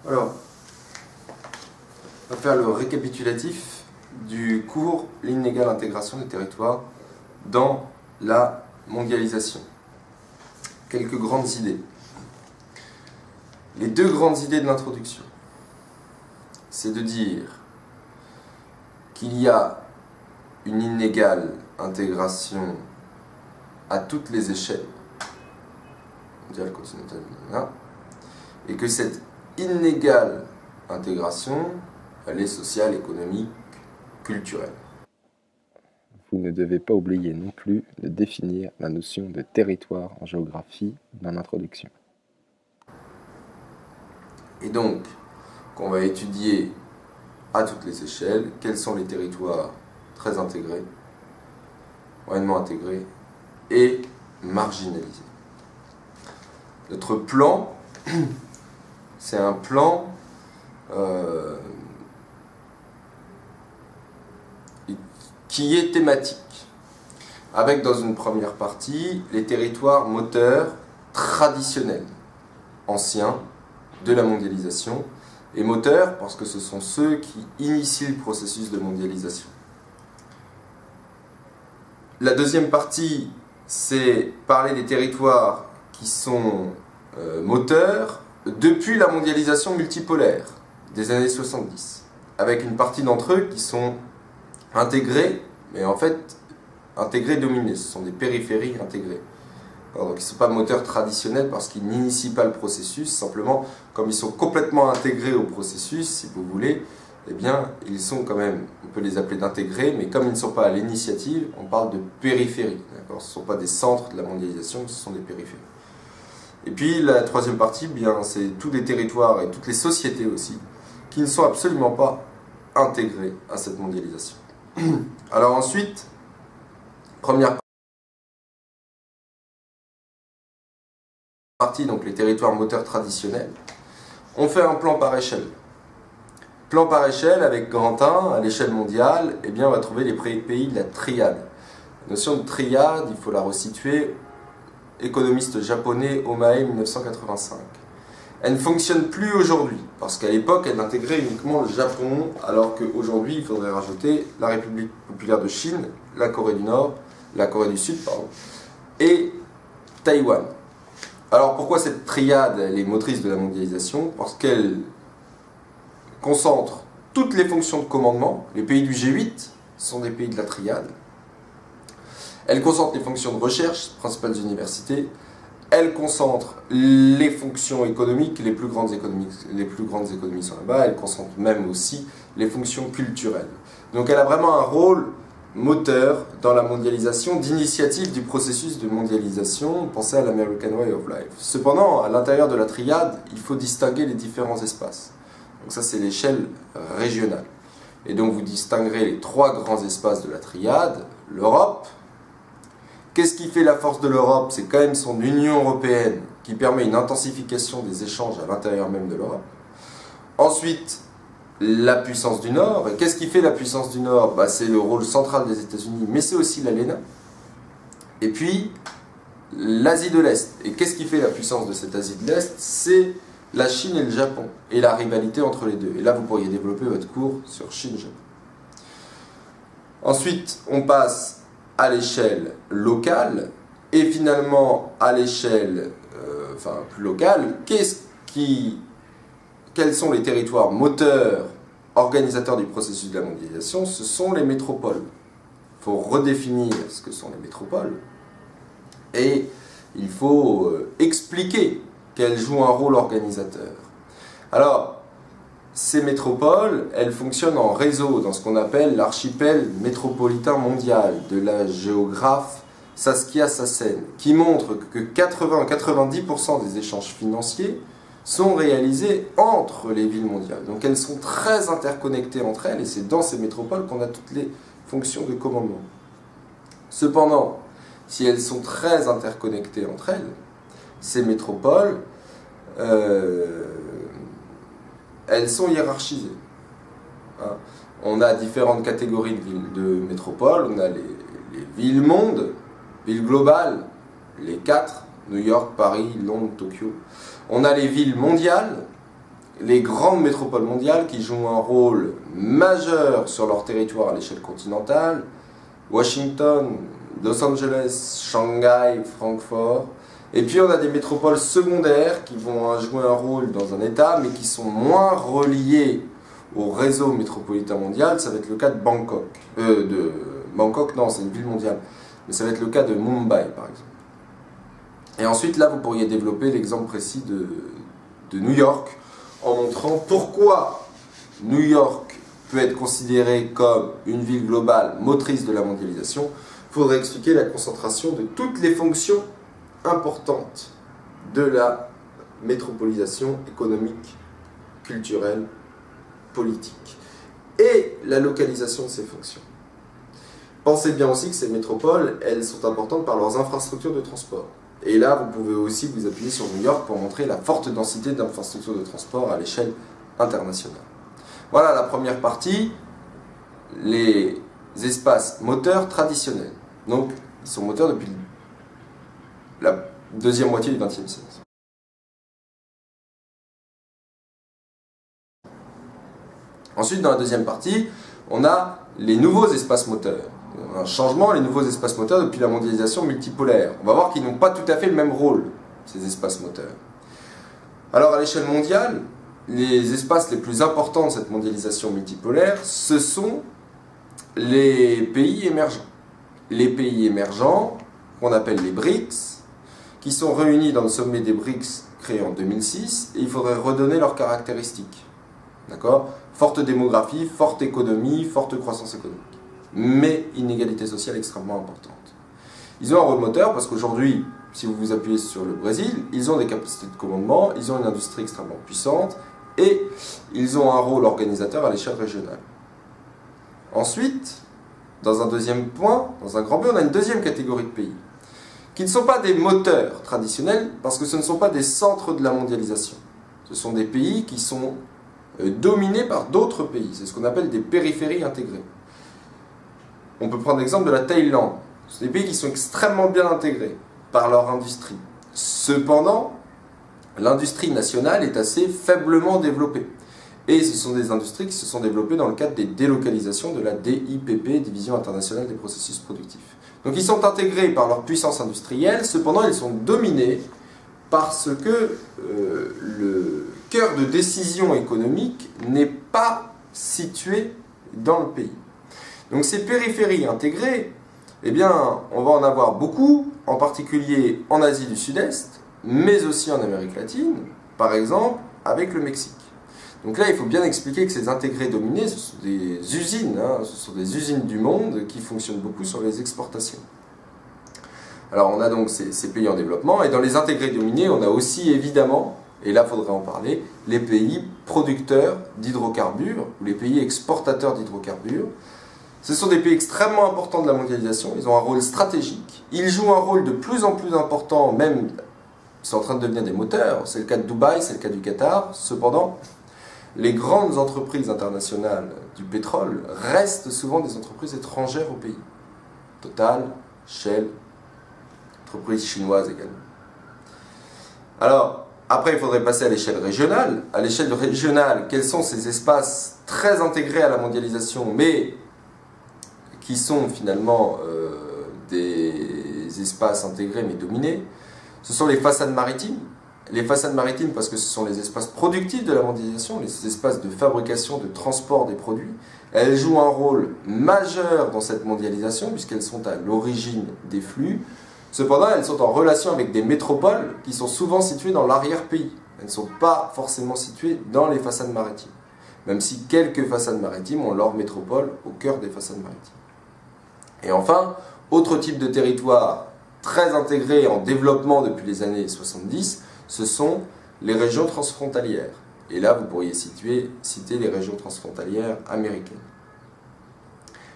Alors, on va faire le récapitulatif du cours L'inégale intégration des territoires dans la mondialisation. Quelques grandes idées. Les deux grandes idées de l'introduction, c'est de dire qu'il y a une inégale intégration à toutes les échelles, mondiale, continentale, et que cette inégale intégration, elle est sociale, économique, culturelle. Vous ne devez pas oublier non plus de définir la notion de territoire en géographie dans l'introduction. Et donc, qu'on va étudier à toutes les échelles, quels sont les territoires très intégrés, moyennement intégrés et marginalisés. Notre plan, c'est un plan qui est thématique, avec dans une première partie les territoires moteurs traditionnels, anciens, de la mondialisation, et moteurs parce que ce sont ceux qui initient le processus de mondialisation. La deuxième partie, c'est parler des territoires qui sont moteurs depuis la mondialisation multipolaire des années 70, avec une partie d'entre eux qui sont intégrés, mais en fait intégrés dominés, ce sont des périphéries intégrées. Alors, donc ils ne sont pas moteurs traditionnels parce qu'ils n'initient pas le processus, simplement comme ils sont complètement intégrés au processus, si vous voulez, eh bien ils sont quand même, on peut les appeler d'intégrés, mais comme ils ne sont pas à l'initiative, on parle de périphéries. Ce ne sont pas des centres de la mondialisation, ce sont des périphéries. Et puis la troisième partie, bien, c'est tous les territoires et toutes les sociétés aussi, qui ne sont absolument pas intégrés à cette mondialisation. Alors ensuite, première partie, donc les territoires moteurs traditionnels, on fait un plan par échelle. Plan par échelle, avec grand 1, à l'échelle mondiale, eh bien, on va trouver les pays de la triade. La notion de triade, il faut la resituer, économiste japonais Omae 1985. Elle ne fonctionne plus aujourd'hui, parce qu'à l'époque, elle intégrait uniquement le Japon, alors qu'aujourd'hui, il faudrait rajouter la République populaire de Chine, la Corée du Nord, la Corée du Sud, pardon, et Taïwan. Alors pourquoi cette triade, elle est motrice de la mondialisation? Parce qu'elle concentre toutes les fonctions de commandement. Les pays du G8 sont des pays de la triade. Elle concentre les fonctions de recherche, principales universités. Elle concentre les fonctions économiques, les plus grandes économies sont là-bas. Elle concentre même aussi les fonctions culturelles. Donc elle a vraiment un rôle moteur dans la mondialisation, d'initiative du processus de mondialisation. Pensez à l'American Way of Life. Cependant, à l'intérieur de la triade, il faut distinguer les différents espaces. Donc ça, c'est l'échelle régionale. Et donc vous distinguerez les trois grands espaces de la triade. L'Europe. Qu'est-ce qui fait la force de l'Europe? C'est quand même son Union européenne qui permet une intensification des échanges à l'intérieur même de l'Europe. Ensuite, la puissance du Nord. Et qu'est-ce qui fait la puissance du Nord? C'est le rôle central des États-Unis, mais c'est aussi l'ALENA. Et puis, l'Asie de l'Est. Et qu'est-ce qui fait la puissance de cette Asie de l'Est? C'est la Chine et le Japon, et la rivalité entre les deux. Et là, vous pourriez développer votre cours sur Chine-Japon. Ensuite, on passe à l'échelle locale, et finalement à l'échelle plus locale, quels sont les territoires moteurs, organisateurs du processus de la mondialisation? Ce sont les métropoles. Il faut redéfinir ce que sont les métropoles, et il faut expliquer qu'elles jouent un rôle organisateur. Alors, ces métropoles, elles fonctionnent en réseau, dans ce qu'on appelle l'archipel métropolitain mondial de la géographe Saskia Sassen, qui montre que 80-90% des échanges financiers sont réalisés entre les villes mondiales. Donc elles sont très interconnectées entre elles, et c'est dans ces métropoles qu'on a toutes les fonctions de commandement. Cependant, si elles sont très interconnectées entre elles, ces métropoles, elles sont hiérarchisées. On a différentes catégories de métropoles. On a les villes-mondes, villes globales, les 4, New York, Paris, Londres, Tokyo. On a les villes mondiales, les grandes métropoles mondiales qui jouent un rôle majeur sur leur territoire à l'échelle continentale, Washington, Los Angeles, Shanghai, Francfort. Et puis on a des métropoles secondaires qui vont jouer un rôle dans un État, mais qui sont moins reliées au réseau métropolitain mondial. Ça va être le cas de Bangkok. Bangkok, non, c'est une ville mondiale. Mais ça va être le cas de Mumbai, par exemple. Et ensuite, là, vous pourriez développer l'exemple précis de New York, en montrant pourquoi New York peut être considérée comme une ville globale motrice de la mondialisation. Il faudrait expliquer la concentration de toutes les fonctions importante de la métropolisation économique, culturelle, politique et la localisation de ces fonctions. Pensez bien aussi que ces métropoles, elles sont importantes par leurs infrastructures de transport. Et là, vous pouvez aussi vous appuyer sur New York pour montrer la forte densité d'infrastructures de transport à l'échelle internationale. Voilà la première partie, les espaces moteurs traditionnels. Donc, ils sont moteurs depuis la deuxième moitié du XXe siècle. Ensuite, dans la deuxième partie, on a les nouveaux espaces moteurs. Un changement, les nouveaux espaces moteurs depuis la mondialisation multipolaire. On va voir qu'ils n'ont pas tout à fait le même rôle, ces espaces moteurs. Alors, à l'échelle mondiale, les espaces les plus importants de cette mondialisation multipolaire, ce sont les pays émergents. Les pays émergents, qu'on appelle les BRICS, qui sont réunis dans le sommet des BRICS créé en 2006, et il faudrait redonner leurs caractéristiques. D'accord ? Forte démographie, forte économie, forte croissance économique. Mais inégalité sociale extrêmement importante. Ils ont un rôle moteur parce qu'aujourd'hui, si vous vous appuyez sur le Brésil, ils ont des capacités de commandement, ils ont une industrie extrêmement puissante, et ils ont un rôle organisateur à l'échelle régionale. Ensuite, dans un deuxième point, dans un grand B, on a une deuxième catégorie de pays, qui ne sont pas des moteurs traditionnels, parce que ce ne sont pas des centres de la mondialisation. Ce sont des pays qui sont dominés par d'autres pays. C'est ce qu'on appelle des périphéries intégrées. On peut prendre l'exemple de la Thaïlande. Ce sont des pays qui sont extrêmement bien intégrés par leur industrie. Cependant, l'industrie nationale est assez faiblement développée. Et ce sont des industries qui se sont développées dans le cadre des délocalisations de la DIPP, Division internationale des processus productifs. Donc ils sont intégrés par leur puissance industrielle, cependant ils sont dominés parce que le cœur de décision économique n'est pas situé dans le pays. Donc ces périphéries intégrées, eh bien, on va en avoir beaucoup, en particulier en Asie du Sud-Est, mais aussi en Amérique latine, par exemple avec le Mexique. Donc là, il faut bien expliquer que ces intégrés dominés, ce sont des usines, ce sont des usines du monde qui fonctionnent beaucoup sur les exportations. Alors on a donc ces pays en développement, et dans les intégrés dominés, on a aussi évidemment, et là il faudrait en parler, les pays producteurs d'hydrocarbures, ou les pays exportateurs d'hydrocarbures. Ce sont des pays extrêmement importants de la mondialisation, ils ont un rôle stratégique, ils jouent un rôle de plus en plus important, même ils sont en train de devenir des moteurs, c'est le cas de Dubaï, c'est le cas du Qatar, cependant, les grandes entreprises internationales du pétrole restent souvent des entreprises étrangères au pays. Total, Shell, entreprises chinoises également. Alors, après il faudrait passer à l'échelle régionale. À l'échelle régionale, quels sont ces espaces très intégrés à la mondialisation, mais qui sont finalement des espaces intégrés mais dominés? Ce sont les façades maritimes. Les façades maritimes parce que ce sont les espaces productifs de la mondialisation, les espaces de fabrication, de transport des produits. Elles jouent un rôle majeur dans cette mondialisation puisqu'elles sont à l'origine des flux. Cependant, elles sont en relation avec des métropoles qui sont souvent situées dans l'arrière-pays. Elles ne sont pas forcément situées dans les façades maritimes. Même si quelques façades maritimes ont leur métropole au cœur des façades maritimes. Et enfin, autre type de territoire très intégré en développement depuis les années 70, ce sont les régions transfrontalières. Et là, vous pourriez citer les régions transfrontalières américaines.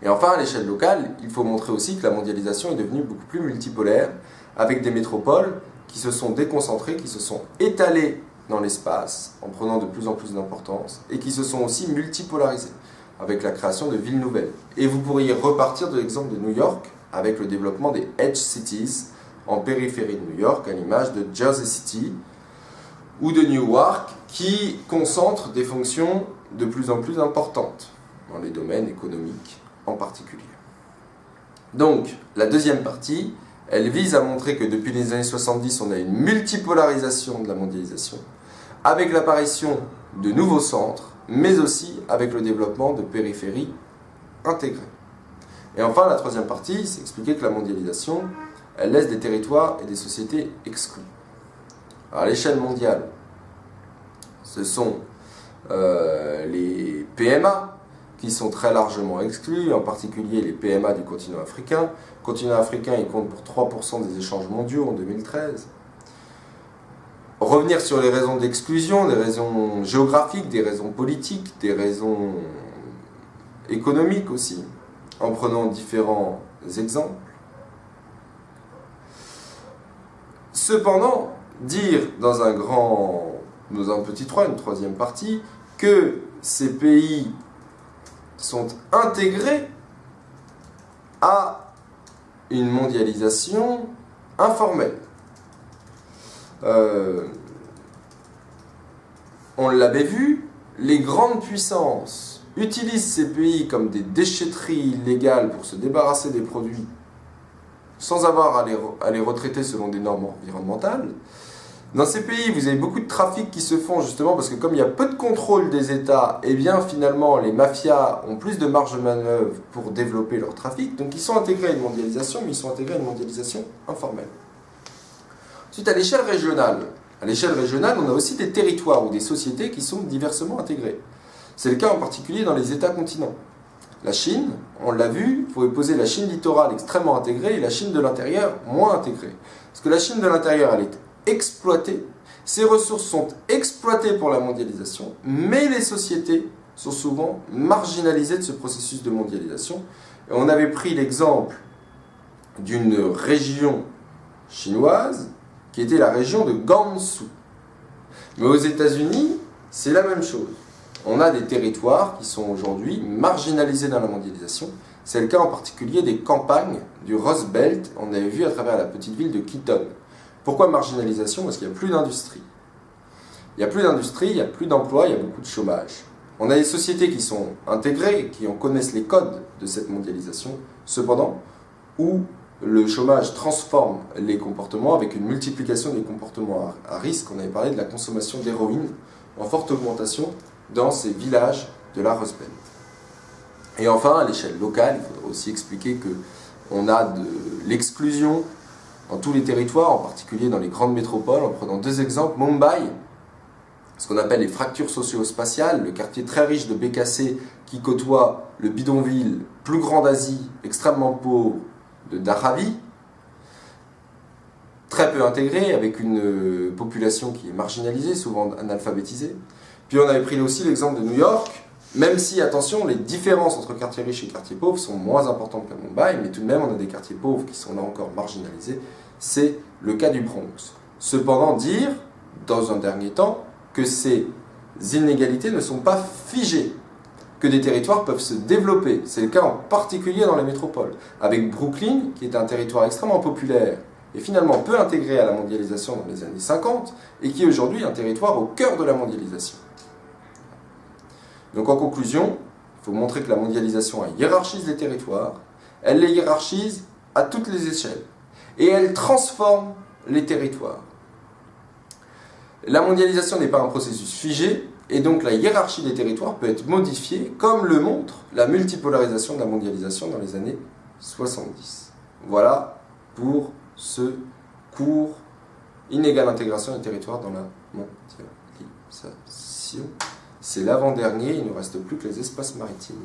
Et enfin, à l'échelle locale, il faut montrer aussi que la mondialisation est devenue beaucoup plus multipolaire, avec des métropoles qui se sont déconcentrées, qui se sont étalées dans l'espace, en prenant de plus en plus d'importance, et qui se sont aussi multipolarisées, avec la création de villes nouvelles. Et vous pourriez repartir de l'exemple de New York, avec le développement des Edge Cities, en périphérie de New York, à l'image de Jersey City, ou de Newark, qui concentrent des fonctions de plus en plus importantes, dans les domaines économiques en particulier. Donc, la deuxième partie, elle vise à montrer que depuis les années 70, on a une multipolarisation de la mondialisation, avec l'apparition de nouveaux centres, mais aussi avec le développement de périphéries intégrées. Et enfin, la troisième partie, c'est expliquer que la mondialisation, elle laisse des territoires et des sociétés exclus. Alors, à l'échelle mondiale, ce sont les PMA qui sont très largement exclus, en particulier les PMA du continent africain. Le continent africain, il compte pour 3% des échanges mondiaux en 2013. Revenir sur les raisons d'exclusion, des raisons géographiques, des raisons politiques, des raisons économiques aussi, en prenant différents exemples. Cependant, dire dans un petit 3, une troisième partie, que ces pays sont intégrés à une mondialisation informelle. On l'avait vu, les grandes puissances utilisent ces pays comme des déchetteries illégales pour se débarrasser des produits sans avoir à les retraiter selon des normes environnementales. Dans ces pays, vous avez beaucoup de trafics qui se font justement parce que comme il y a peu de contrôle des États, et bien finalement les mafias ont plus de marge de manœuvre pour développer leur trafic, donc ils sont intégrés à une mondialisation, mais ils sont intégrés à une mondialisation informelle. Ensuite, à l'échelle régionale, on a aussi des territoires ou des sociétés qui sont diversement intégrées. C'est le cas en particulier dans les États-continents. La Chine, on l'a vu, vous pouvez poser la Chine littorale extrêmement intégrée et la Chine de l'intérieur moins intégrée. Parce que la Chine de l'intérieur, elle est exploitée, ses ressources sont exploitées pour la mondialisation, mais les sociétés sont souvent marginalisées de ce processus de mondialisation. Et on avait pris l'exemple d'une région chinoise qui était la région de Gansu. Mais aux États-Unis, c'est la même chose. On a des territoires qui sont aujourd'hui marginalisés dans la mondialisation. C'est le cas en particulier des campagnes du Rust Belt, on avait vu à travers la petite ville de Keaton. Pourquoi marginalisation? Parce qu'il n'y a plus d'industrie. Il n'y a plus d'industrie, il n'y a plus d'emploi, il y a beaucoup de chômage. On a des sociétés qui sont intégrées, qui en connaissent les codes de cette mondialisation, cependant, où le chômage transforme les comportements avec une multiplication des comportements à risque. On avait parlé de la consommation d'héroïne en forte augmentation dans ces villages de la Rust Belt. Et enfin, à l'échelle locale, il faudrait aussi expliquer qu'on a de l'exclusion dans tous les territoires, en particulier dans les grandes métropoles, en prenant deux exemples. Mumbai, ce qu'on appelle les fractures socio-spatiales, le quartier très riche de BKC qui côtoie le bidonville plus grand d'Asie, extrêmement pauvre de Dharavi, très peu intégré, avec une population qui est marginalisée, souvent analphabétisée. Puis on avait pris aussi l'exemple de New York, même si, attention, les différences entre quartiers riches et quartiers pauvres sont moins importantes qu'à Mumbai, mais tout de même on a des quartiers pauvres qui sont là encore marginalisés. C'est le cas du Bronx. Cependant, dire, dans un dernier temps, que ces inégalités ne sont pas figées, que des territoires peuvent se développer. C'est le cas en particulier dans les métropoles, avec Brooklyn, qui est un territoire extrêmement populaire et finalement peu intégré à la mondialisation dans les années 50, et qui est aujourd'hui un territoire au cœur de la mondialisation. Donc en conclusion, il faut montrer que la mondialisation hiérarchise les territoires, elle les hiérarchise à toutes les échelles, et elle transforme les territoires. La mondialisation n'est pas un processus figé, et donc la hiérarchie des territoires peut être modifiée, comme le montre la multipolarisation de la mondialisation dans les années 70. Voilà pour ce cours Inégale intégration des territoires dans la mondialisation. C'est l'avant-dernier, il ne reste plus que les espaces maritimes.